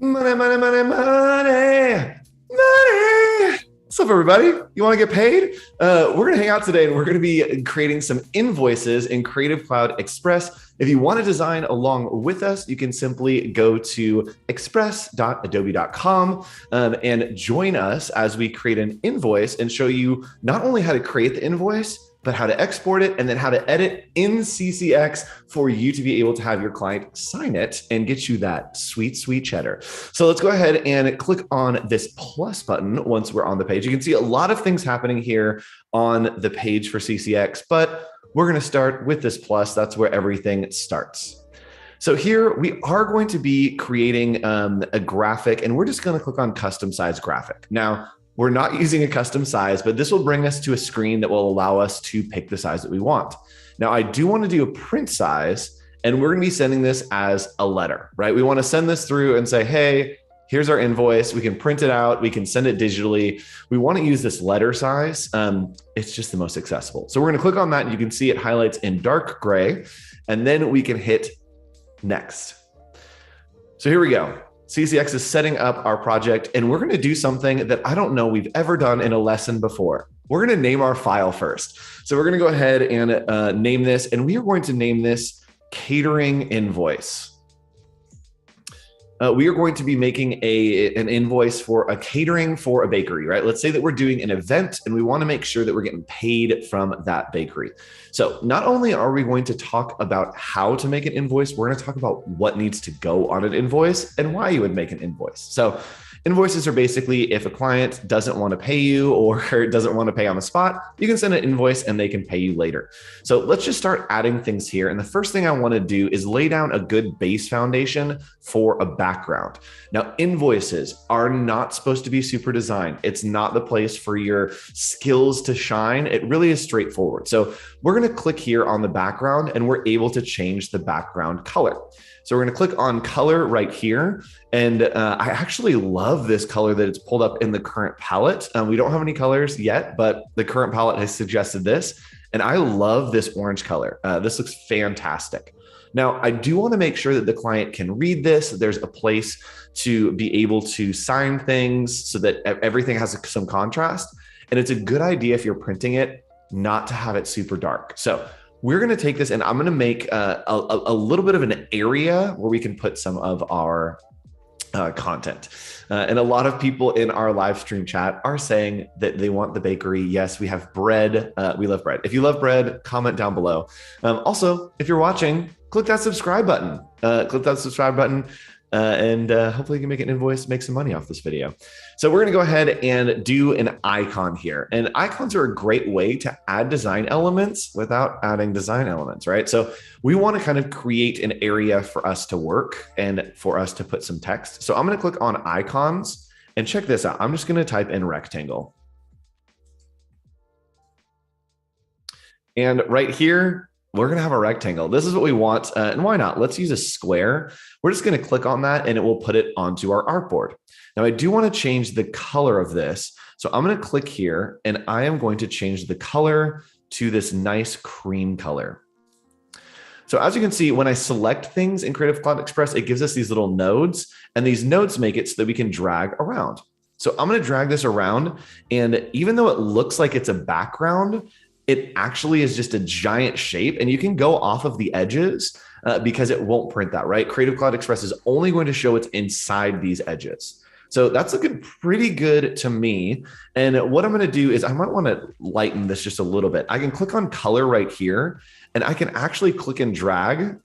Money, money, money, money, money. What's up, everybody? You want to get paid? We're going to hang out today and we're going to be creating some invoices in Creative Cloud Express. If you want to design along with us, you can simply go to express.adobe.com and join us as we create an invoice and show you not only how to create the invoice, but how to export it and then how to edit in CCX for you to be able to have your client sign it and get you that sweet, sweet cheddar. So let's go ahead and click on this plus button once we're on the page. You can see a lot of things happening here on the page for CCX, but we're going to start with this plus. That's where everything starts. So here we are going to be creating a graphic, and we're just going to click on custom size graphic. Now, we're not using a custom size, but this will bring us to a screen that will allow us to pick the size that we want. Now, I do want to do a print size, and we're going to be sending this as a letter, right? We want to send this through and say, hey, here's our invoice. We can print it out. We can send it digitally. We want to use this letter size. It's just the most accessible. So we're going to click on that, and you can see it highlights in dark gray, and then we can hit next. So here we go. CCX is setting up our project, and we're going to do something that I don't know we've ever done in a lesson before. We're going to name our file first. So we're going to go ahead and name this, and we are going to name this catering invoice. We are going to be making an invoice for a catering for a bakery, right? Let's say that we're doing an event and we want to make sure that we're getting paid from that bakery. So not only are we going to talk about how to make an invoice, we're going to talk about what needs to go on an invoice and why you would make an invoice. So invoices are basically if a client doesn't want to pay you or doesn't want to pay on the spot, you can send an invoice and they can pay you later. So let's just start adding things here. And the first thing I want to do is lay down a good base foundation for a background. Now, invoices are not supposed to be super designed. It's not the place for your skills to shine. It really is straightforward. So we're going to click here on the background and we're able to change the background color. So we're going to click on color right here. And I actually love this color that it's pulled up in the current palette. We don't have any colors yet, but the current palette has suggested this. And I love this orange color. This looks fantastic. Now, I do want to make sure that the client can read this. There's a place to be able to sign things so that everything has some contrast. And it's a good idea if you're printing it, not to have it super dark. So we're going to take this and I'm going to make a little bit of an area where we can put some of our content. And a lot of people in our live stream chat are saying that they want the bakery. Yes, we have bread. We love bread. If you love bread, comment down below. Also, if you're watching, click that subscribe button. And hopefully you can make an invoice, make some money off this video. So we're going to go ahead and do an icon here. And icons are a great way to add design elements without adding design elements, right? So we want to kind of create an area for us to work and for us to put some text. So I'm going to click on icons and check this out. I'm just going to type in rectangle. And right here, we're going to have a rectangle. This is what we want. And why not? Let's use a square. We're just going to click on that and it will put it onto our artboard. Now I do want to change the color of this. So I'm going to click here and I am going to change the color to this nice cream color. So as you can see, when I select things in Creative Cloud Express, it gives us these little nodes and these nodes make it so that we can drag around. So I'm going to drag this around. And even though it looks like it's a background, it actually is just a giant shape and you can go off of the edges because it won't print that, right? Creative Cloud Express is only going to show what's inside these edges. So that's looking pretty good to me. And what I'm going to do is I might want to lighten this just a little bit. I can click on color right here and I can actually click and drag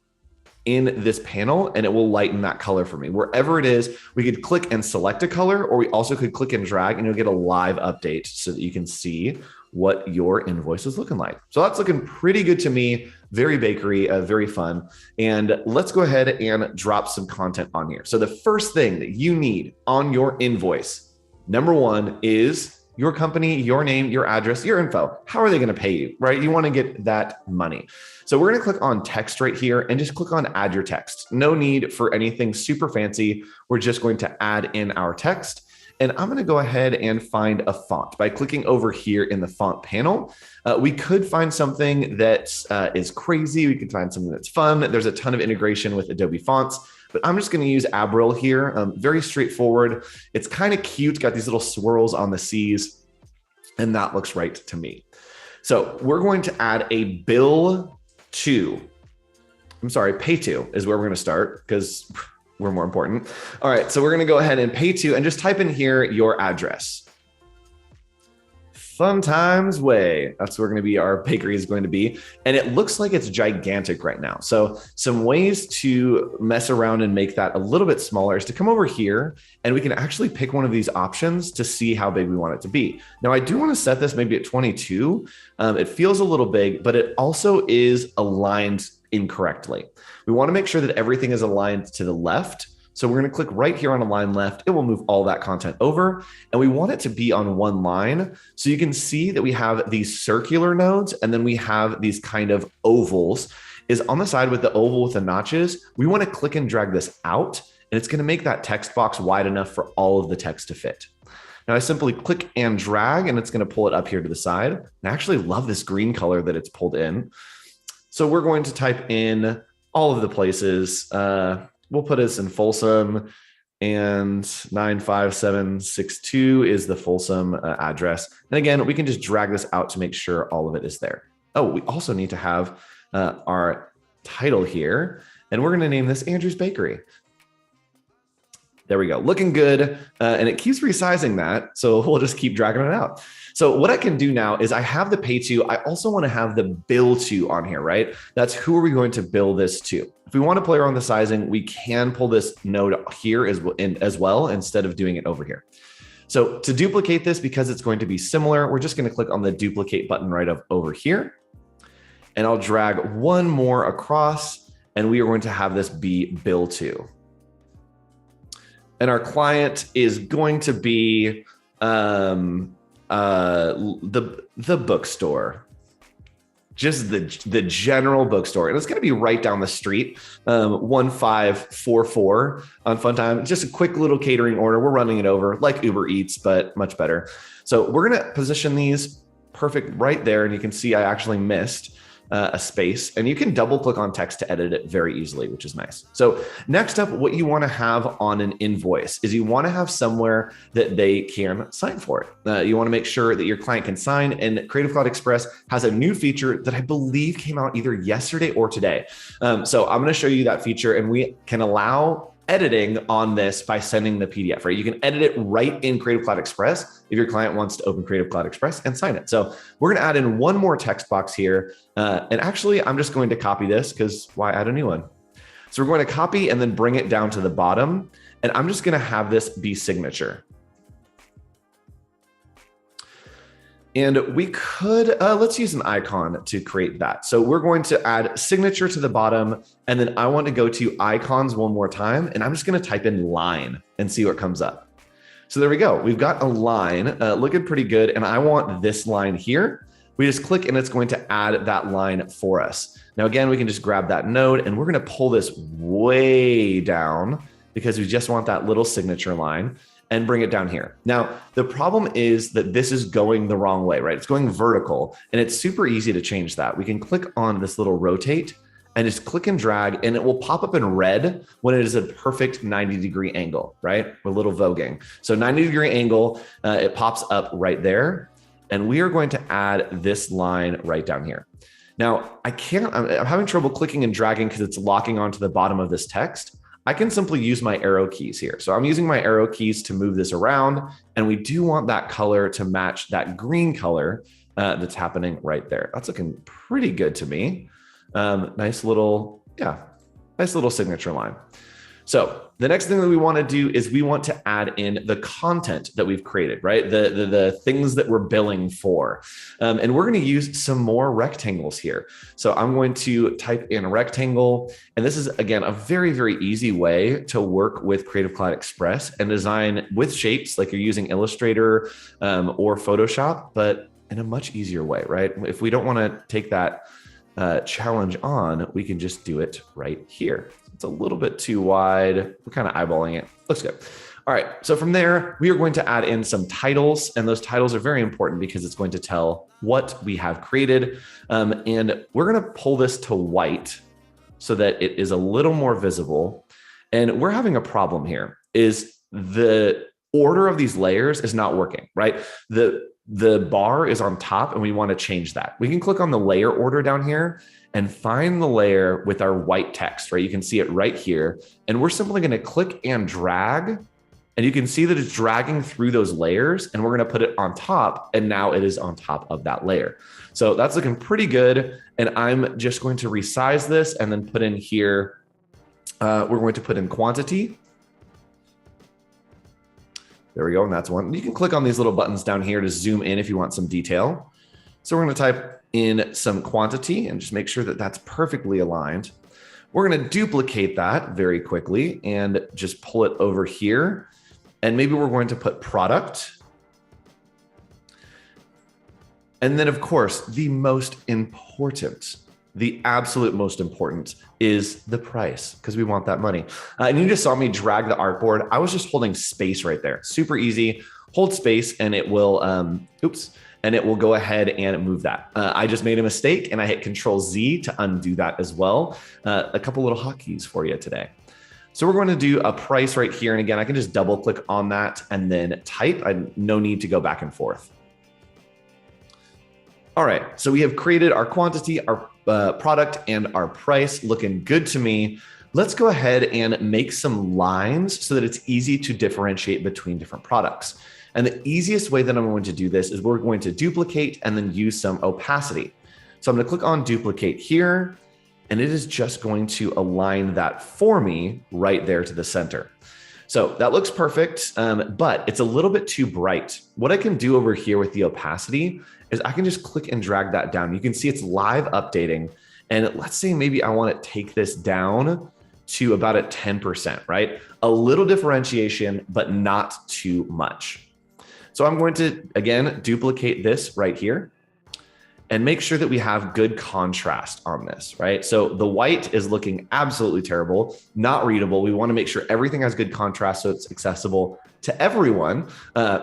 in this panel and it will lighten that color for me. Wherever it is, we could click and select a color, or we also could click and drag and you'll get a live update so that you can see what your invoice is looking like. So that's looking pretty good to me. Very bakery, very fun. And let's go ahead and drop some content on here. So the first thing that you need on your invoice, number one, is your company, your name, your address, your info. How are they going to pay you, right? You want to get that money. So we're going to click on text right here and just click on add your text. No need for anything super fancy. We're just going to add in our text. And I'm going to go ahead and find a font by clicking over here in the font panel. We could find something that is crazy. We could find something that's fun. There's a ton of integration with Adobe fonts. but I'm just going to use Abril here. Very straightforward. It's kind of cute. Got these little swirls on the C's, and that looks right to me. So we're going to add a bill to, pay to is where we're going to start because we're more important. All right, so we're going to go ahead and pay to and just type in here your address. Fun Times Way. That's where our bakery is going to be. And it looks like it's gigantic right now. So some ways to mess around and make that a little bit smaller is to come over here and we can actually pick one of these options to see how big we want it to be. Now I do want to set this maybe at 22. It feels a little big, but it also is aligned incorrectly. We want to make sure that everything is aligned to the left. So we're going to click right here on align left. It will move all that content over, and we want it to be on one line. So you can see that we have these circular nodes, and then we have these kind of ovals. Is on the side with the oval with the notches. We want to click and drag this out, and it's going to make that text box wide enough for all of the text to fit. Now I simply click and drag, and it's going to pull it up here to the side. And I actually love this green color that it's pulled in. So we're going to type in all of the places. We'll put this in Folsom, and 95762 is the Folsom address. And again, we can just drag this out to make sure all of it is there. Oh, we also need to have our title here, and we're going to name this Andrew's Bakery. There we go. Looking good. And it keeps resizing that. So we'll just keep dragging it out. So what I can do now is I have the pay to, I also want to have the bill to on here, right? That's who are we going to bill this to? If we want to play around the sizing, we can pull this node here as well instead of doing it over here. So to duplicate this, because it's going to be similar, we're just going to click on the duplicate button right up over here. And I'll drag one more across, and we are going to have this be bill to. And our client is going to be the bookstore, just the general bookstore. And it's going to be right down the street, 1544 on Fun Time. Just a quick little catering order. We're running it over like Uber Eats, but much better. So we're going to position these perfect right there. And you can see I actually missed a space, and you can double click on text to edit it very easily, which is nice. So next up, what you want to have on an invoice is you want to have somewhere that they can sign for it. You want to make sure that your client can sign, and Creative Cloud Express has a new feature that I believe came out either yesterday or today. So I'm going to show you that feature, and we can allow editing on this by sending the PDF, right? You can edit it right in Creative Cloud Express if your client wants to open Creative Cloud Express and sign it. So we're going to add in one more text box here. And actually, I'm just going to copy this because why add a new one? So we're going to copy and then bring it down to the bottom. And I'm just going to have this be signature. And we could, let's use an icon to create that. So we're going to add signature to the bottom, and then I want to go to icons one more time, and I'm just going to type in line and see what comes up. So there we go. We've got a line looking pretty good, and I want this line here. We just click, and it's going to add that line for us. Now, again, we can just grab that node, and we're going to pull this way down because we just want that little signature line, and bring it down here. Now, the problem is that this is going the wrong way, right? It's going vertical, and it's super easy to change that. We can click on this little rotate and just click and drag, and it will pop up in red when it is a perfect 90-degree angle, right? With a little voguing. So 90-degree angle, it pops up right there, and we are going to add this line right down here. Now, I'm having trouble clicking and dragging because it's locking onto the bottom of this text. I can simply use my arrow keys here. So I'm using my arrow keys to move this around, and we do want that color to match that green color that's happening right there. That's looking pretty good to me. Nice little signature line. So the next thing that we want to do is we want to add in the content that we've created, right? The things that we're billing for. And we're going to use some more rectangles here. So I'm going to type in rectangle. And this is, again, a very, very easy way to work with Creative Cloud Express and design with shapes like you're using Illustrator or Photoshop, but in a much easier way, right? If we don't want to take that challenge on, we can just do it right here. It's a little bit too wide. We're kind of eyeballing it. Looks good. All right. So from there, we are going to add in some titles, and those titles are very important because it's going to tell what we have created. And we're going to pull this to white so that it is a little more visible. And we're having a problem here is the order of these layers is not working, right? The bar is on top and we want to change that. We can click on the layer order down here and find the layer with our white text, right? You can see it right here. And we're simply going to click and drag. And you can see that it's dragging through those layers and we're going to put it on top. And now it is on top of that layer. So that's looking pretty good. And I'm just going to resize this and then put in here. We're going to put in quantity. There we go. And that's one. You can click on these little buttons down here to zoom in if you want some detail. So we're going to type in some quantity and just make sure that that's perfectly aligned. We're going to duplicate that very quickly and just pull it over here. And maybe we're going to put product. And then, of course, the most important, the absolute most important is the price, because we want that money. And you just saw me drag the artboard. I was just holding space right there. Super easy. Hold space and it will, and it will go ahead and move that. I just made a mistake and I hit Control Z to undo that as well. A couple little hotkeys for you today. So we're going to do a price right here. And again, I can just double click on that and then type. No need to go back and forth. All right, so we have created our quantity, our product, and our price. Looking good to me. Let's go ahead and make some lines so that it's easy to differentiate between different products. And the easiest way that I'm going to do this is we're going to duplicate and then use some opacity. So I'm going to click on duplicate here, and it is just going to align that for me right there to the center. So that looks perfect, but it's a little bit too bright. What I can do over here with the opacity is I can just click and drag that down. You can see it's live updating. And let's say maybe I want to take this down to about a 10%, right? A little differentiation, but not too much. So I'm going to, again, duplicate this right here and make sure that we have good contrast on this, right? So the white is looking absolutely terrible, not readable. We want to make sure everything has good contrast so it's accessible to everyone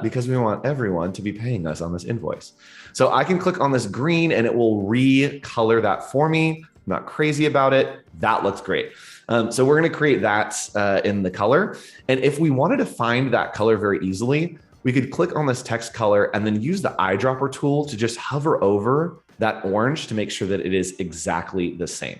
because we want everyone to be paying us on this invoice. So I can click on this green and it will recolor that for me. I'm not crazy about it. That looks great. So we're going to create that in the color. And if we wanted to find that color very easily, we could click on this text color and then use the eyedropper tool to just hover over that orange to make sure that it is exactly the same.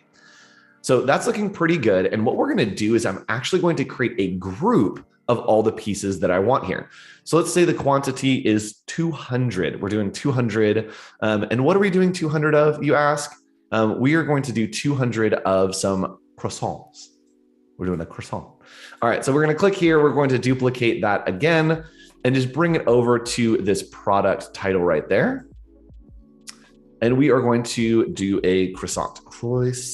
So that's looking pretty good. And what we're going to do is I'm actually going to create a group of all the pieces that I want here. So let's say the quantity is 200. We're doing 200. And what are we doing 200 of, you ask? We are going to do 200 of some croissants. We're doing a croissant. All right, so we're going to click here. We're going to duplicate that again and just bring it over to this product title right there. And we are going to do a croissant. Croissant?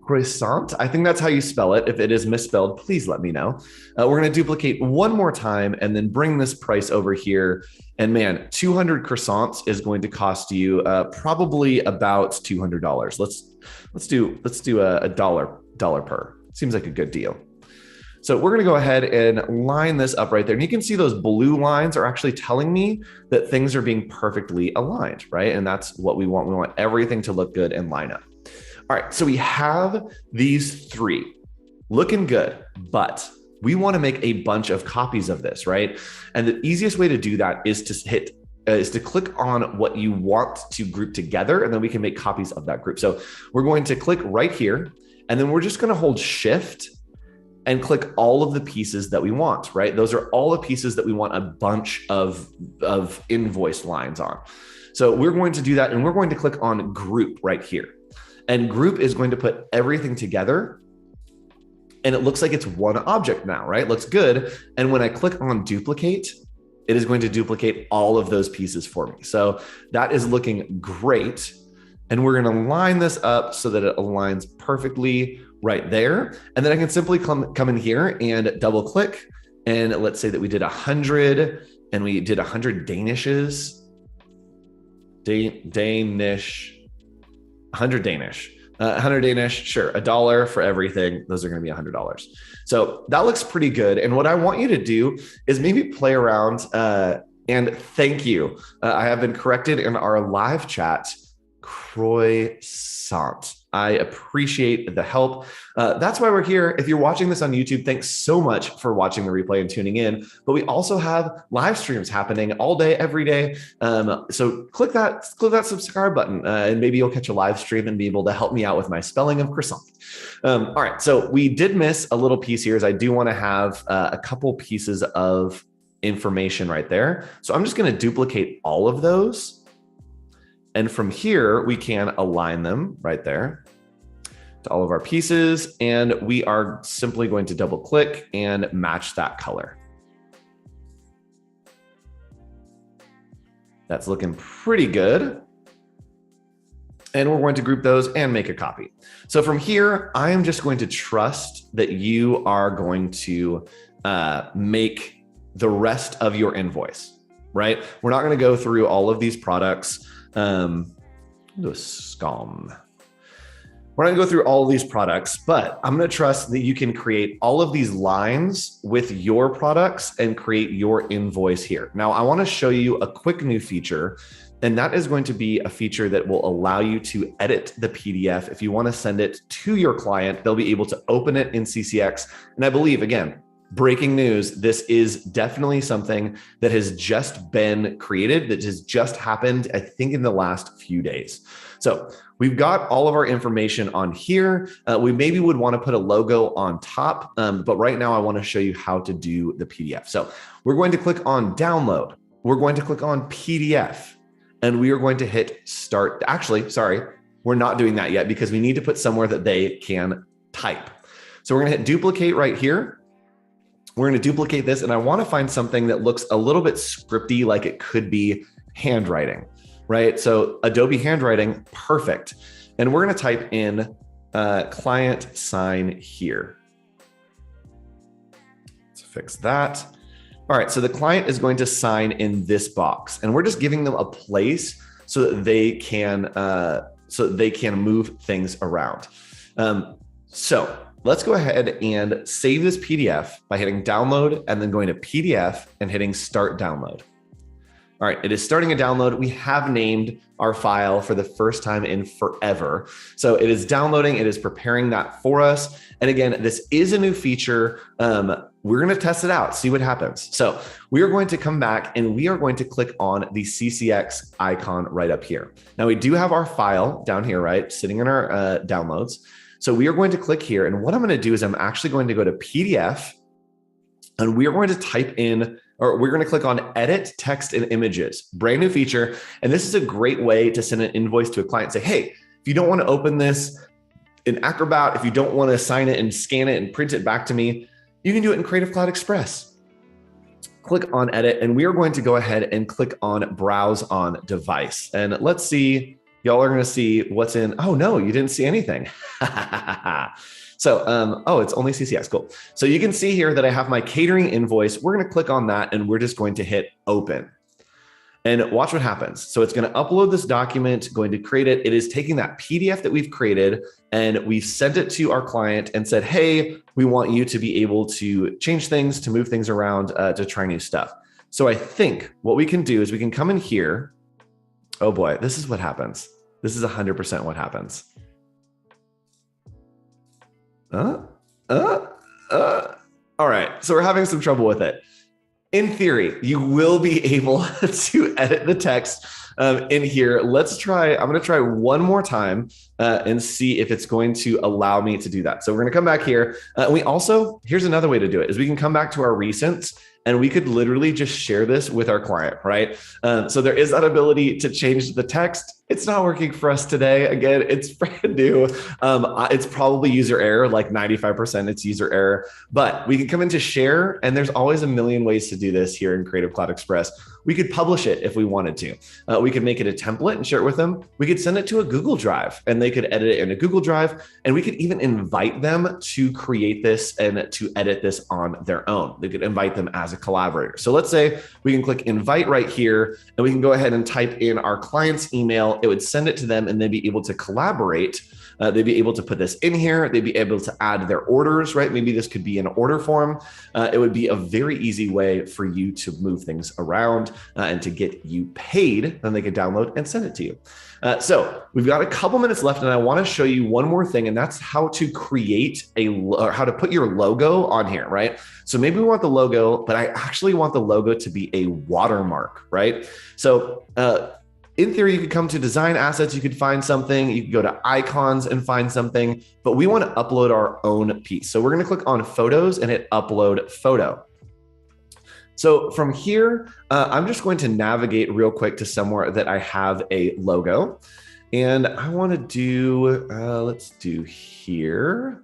Croissant? I think that's how you spell it. If it is misspelled, please let me know. We're going to duplicate one more time and then bring this price over here. And man, 200 croissants is going to cost you probably about $200. Let's do a dollar per. Seems like a good deal. So we're going to go ahead and line this up right there. And you can see those blue lines are actually telling me that things are being perfectly aligned, right? And that's what we want. We want everything to look good and line up. All right, so we have these three looking good, but we want to make a bunch of copies of this, right? And the easiest way to do that is to click on what you want to group together, and then we can make copies of that group. So we're going to click right here, and then we're just going to hold Shift and click all of the pieces that we want, right? Those are all the pieces that we want a bunch of invoice lines on. So we're going to do that, and we're going to click on Group right here. And Group is going to put everything together. And it looks like it's one object now, right? Looks good. And when I click on Duplicate, it is going to duplicate all of those pieces for me. So that is looking great. And we're going to line this up so that it aligns perfectly right there. And then I can simply come in here and double click. And let's say that we did 100 and we did 100 Danishes. Danish. 100 Danish, 100 Danish, sure. $1 for everything. Those are going to be $100. So that looks pretty good. And what I want you to do is maybe play around and thank you. I have been corrected in our live chat croissant. I appreciate the help. That's why we're here. If you're watching this on YouTube, thanks so much for watching the replay and tuning in. But we also have live streams happening all day, every day. So click that subscribe button, and maybe you'll catch a live stream and be able to help me out with my spelling of croissant. All right, so we did miss a little piece here, as I do want to have a couple pieces of information right there. So I'm just going to duplicate all of those. And from here, we can align them right there to all of our pieces. And we are simply going to double click and match that color. That's looking pretty good. And we're going to group those and make a copy. So from here, I am just going to trust that you are going to make the rest of your invoice, right? We're not going to go through all of these products. Do a scum. We're not gonna go through all of these products, but I'm gonna trust that you can create all of these lines with your products and create your invoice here. Now, I wanna show you a quick new feature, and that is going to be a feature that will allow you to edit the PDF. If you wanna send it to your client, they'll be able to open it in CCX. And I believe, again, breaking news, this is definitely something that has just been created, that has just happened, I think, in the last few days. So we've got all of our information on here. We maybe would want to put a logo on top, but right now I want to show you how to do the PDF. So we're going to click on download. We're going to click on PDF, and we are going to hit start. Actually, sorry, we're not doing that yet because we need to put somewhere that they can type. So we're going to hit duplicate right here. We're going to duplicate this, and I want to find something that looks a little bit scripty, like it could be handwriting, right? So Adobe handwriting, perfect. And we're going to type in client sign here. Let's fix that. All right, so the client is going to sign in this box, and we're just giving them a place so that they can move things around. So let's go ahead and save this PDF by hitting download and then going to PDF and hitting start download. All right, it is starting a download. We have named our file for the first time in forever. So it is downloading, it is preparing that for us. And again, this is a new feature. We're gonna test it out, see what happens. So we are going to come back and we are going to click on the CCX icon right up here. Now we do have our file down here, right? Sitting in our downloads. So we are going to click here, and what I'm going to do is I'm actually going to go to PDF, and we are going to type in, or we're going to click on edit text and images, brand new feature. And this is a great way to send an invoice to a client and say, hey, if you don't want to open this in Acrobat, if you don't want to sign it and scan it and print it back to me, you can do it in Creative Cloud Express. Click on edit, and we are going to go ahead and click on browse on device. And let's see, y'all are going to see what's in. Oh, no, you didn't see anything. So, oh, it's only CCX. Cool. So you can see here that I have my catering invoice. We're going to click on that, and we're just going to hit open. And watch what happens. So it's going to upload this document, going to create it. It is taking that PDF that we've created, and we've sent it to our client and said, hey, we want you to be able to change things, to move things around, to try new stuff. So I think what we can do is we can come in here. Oh boy, this is what happens. This is 100% what happens. All right, so we're having some trouble with it. In theory, you will be able to edit the text in here. Let's try, I'm gonna try one more time and see if it's going to allow me to do that. So we're gonna come back here. We also, here's another way to do it, is we can come back to our recents, and we could literally just share this with our client, right? So there is that ability to change the text. It's not working for us today. Again, it's brand new. It's probably user error, like 95% it's user error, but we can come into share, and there's always a million ways to do this here in Creative Cloud Express. We could publish it if we wanted to. We could make it a template and share it with them. We could send it to a Google Drive, and they could edit it in a Google Drive, and we could even invite them to create this and to edit this on their own. They could invite them as a collaborator. So let's say we can click invite right here, and we can go ahead and type in our client's email. It would send it to them, and they'd be able to collaborate They'd be able to put this in here. They'd be able to add their orders, right? Maybe this could be an order form. It would be a very easy way for you to move things around and to get you paid. Then they could download and send it to you. So we've got a couple minutes left, and I want to show you one more thing, and that's how to create or how to put your logo on here, right? So maybe we want the logo, but I actually want the logo to be a watermark, right? So in theory, you could come to design assets, you could find something, you could go to icons and find something, but we want to upload our own piece. So we're going to click on photos and hit upload photo. So from here, I'm just going to navigate real quick to somewhere that I have a logo. And I want to do, let's do here.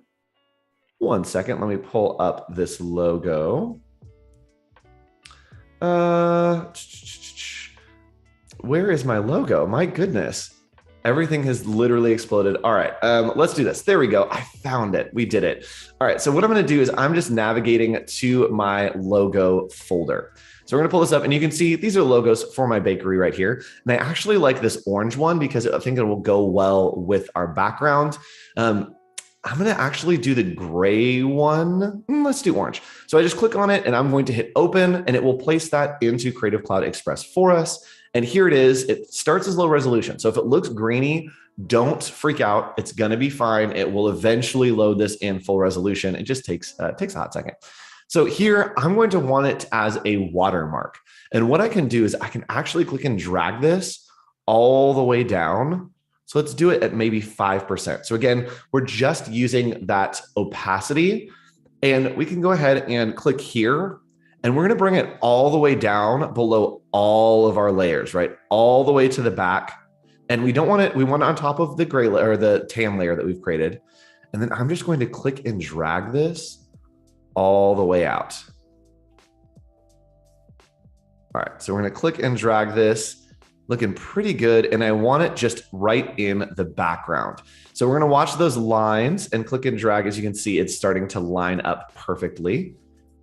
1 second, let me pull up this logo. Where is my logo? My goodness. Everything has literally exploded. All right, let's do this. There we go. I found it. We did it. All right, so what I'm going to do is I'm just navigating to my logo folder. So we're going to pull this up, and you can see these are logos for my bakery right here. And I actually like this orange one because I think it will go well with our background. I'm going to actually do the gray one. Let's do orange. So I just click on it, and I'm going to hit open, and it will place that into Creative Cloud Express for us. And here it is. It starts as low resolution. So if it looks grainy, don't freak out. It's going to be fine. It will eventually load this in full resolution. It just takes a hot second. So here, I'm going to want it as a watermark. And what I can do is I can actually click and drag this all the way down. So let's do it at maybe 5%. So again, we're just using that opacity, and we can go ahead and click here. And we're going to bring it all the way down below all of our layers, right? All the way to the back. And we don't want it, we want it on top of the gray layer or the tan layer that we've created. And then I'm just going to click and drag this all the way out. All right, so we're going to click and drag this, looking pretty good. And I want it just right in the background. So we're going to watch those lines and click and drag. As you can see, it's starting to line up perfectly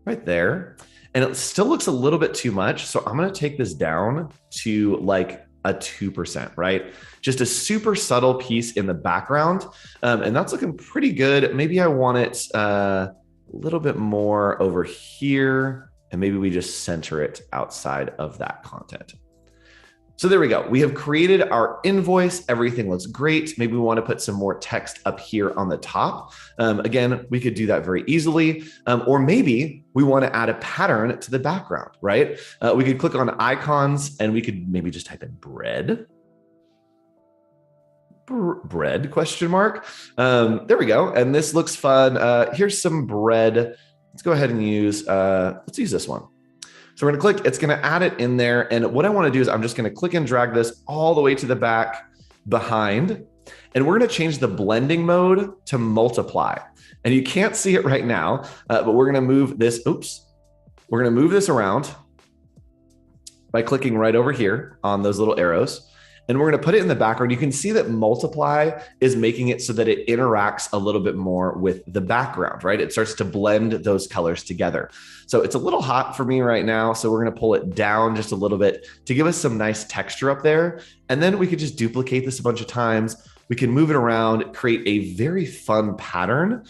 right there. And it still looks a little bit too much. So I'm going to take this down to like a 2%, right? Just a super subtle piece in the background. And that's looking pretty good. Maybe I want it a little bit more over here. And maybe we just center it outside of that content. So there we go. We have created our invoice. Everything looks great. Maybe we want to put some more text up here on the top. Again, we could do that very easily. Or maybe we want to add a pattern to the background, right? We could click on icons, and we could maybe just type in bread. Bread question mark. There we go. And this looks fun. Here's some bread. Let's go ahead and use, let's use this one. So we're going to click, it's going to add it in there. And what I want to do is I'm just going to click and drag this all the way to the back behind. And we're going to change the blending mode to multiply. And you can't see it right now, but we're going to move this. Oops. We're going to move this around by clicking right over here on those little arrows. And we're going to put it in the background. You can see that multiply is making it so that it interacts a little bit more with the background, right? It starts to blend those colors together. So it's a little hot for me right now. So we're going to pull it down just a little bit to give us some nice texture up there. And then we could just duplicate this a bunch of times. We can move it around, create a very fun pattern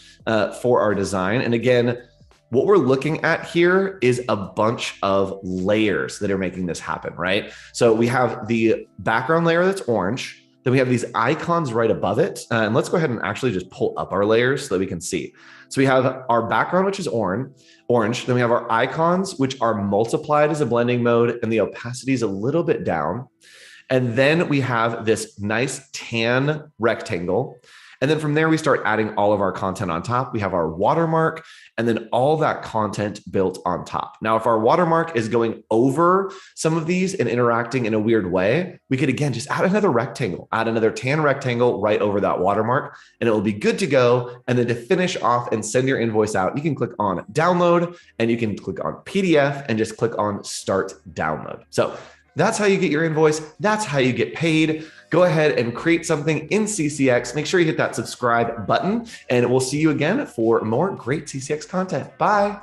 for our design. And again, what we're looking at here is a bunch of layers that are making this happen, right? So we have the background layer that's orange. Then we have these icons right above it. And let's go ahead and actually just pull up our layers so that we can see. So we have our background, which is orange. Then we have our icons, which are multiplied as a blending mode, and the opacity is a little bit down. And then we have this nice tan rectangle. And then from there, we start adding all of our content on top. We have our watermark, and then all that content built on top. Now, if our watermark is going over some of these and interacting in a weird way, we could, again, just add another rectangle, add another tan rectangle right over that watermark, and it will be good to go. And then to finish off and send your invoice out, you can click on download, and you can click on PDF and just click on start download. So that's how you get your invoice. That's how you get paid. Go ahead and create something in CCX. Make sure you hit that subscribe button, and we'll see you again for more great CCX content. Bye.